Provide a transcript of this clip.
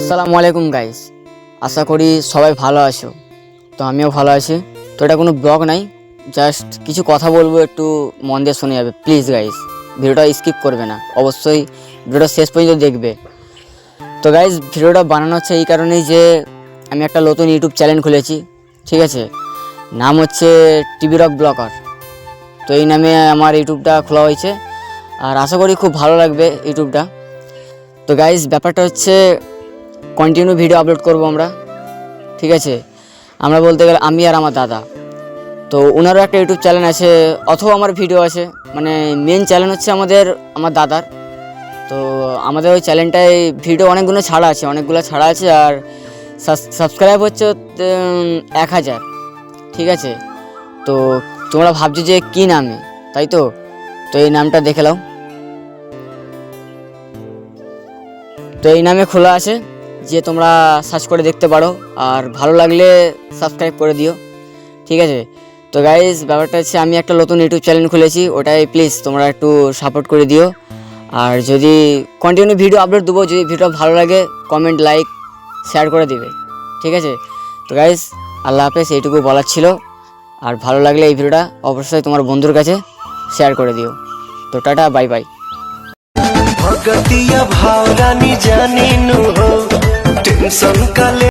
আসসালামু আলাইকুম গাইস, আশা করি সবাই ভালো আছো। তো আমিও ভালো আছি। তো এটা কোনো ব্লগ নাই, জাস্ট কিছু কথা বলবো, একটু মন দিয়ে শুনে যাবে প্লিজ গাইস। ভিডিওটা স্কিপ করবে না, অবশ্যই ভিডিওটা শেষ পর্যন্ত দেখবে। তো গাইস, ভিডিওটা বানানো হচ্ছে এই কারণেই যে আমি একটা নতুন ইউটিউব চ্যানেল খুলেছি, ঠিক আছে? নাম হচ্ছে টিভি রক ব্লগার। তো এই নামে আমার ইউটিউবটা খোলা হয়েছে, আর আশা করি খুব ভালো লাগবে ইউটিউবটা। তো গাইস, ব্যাপারটা হচ্ছে কন্টিনিউ ভিডিও আপলোড করব আমরা, ঠিক আছে? আমরা বলতে গেলে আমি আর আমার দাদা, তো ওনারও একটা ইউটিউব চ্যানেল আছে, অথবা আমার ভিডিও আছে। মানে মেন চ্যানেল হচ্ছে আমার দাদার। তো আমাদের ওই চ্যানেলটায় ভিডিও অনেকগুলো ছাড়া আছে, আর সাবস্ক্রাইব হচ্ছে 1000, ঠিক আছে? তো তোমরা ভাবছো যে কী নামে, তাই তো? তো এই নামটা দেখে নাও। তো এই নামে খোলা আছে, যে তোমরা সার্চ করে দেখতে পারো, আর ভালো লাগলে সাবস্ক্রাইব করে দিও, ঠিক আছে? তো গাইজ, ব্যাপারটা হচ্ছে আমি একটা নতুন ইউটিউব চ্যানেল খুলেছি, ওটাই প্লিজ তোমরা একটু সাপোর্ট করে দিও। আর যদি কন্টিনিউ ভিডিও আপলোড দেবো, যদি ভিডিও ভালো লাগে কমেন্ট, লাইক, শেয়ার করে দিবে, ঠিক আছে? তো গাইজ, আল্লাহ হাফেজ, এইটুকু বলার ছিল। আর ভালো লাগলে এই ভিডিওটা অবশ্যই তোমার বন্ধুর কাছে শেয়ার করে দিও। তো টাটা, বাই বাই। भगतिया भावरानी जानी नु हो टेंशन काले।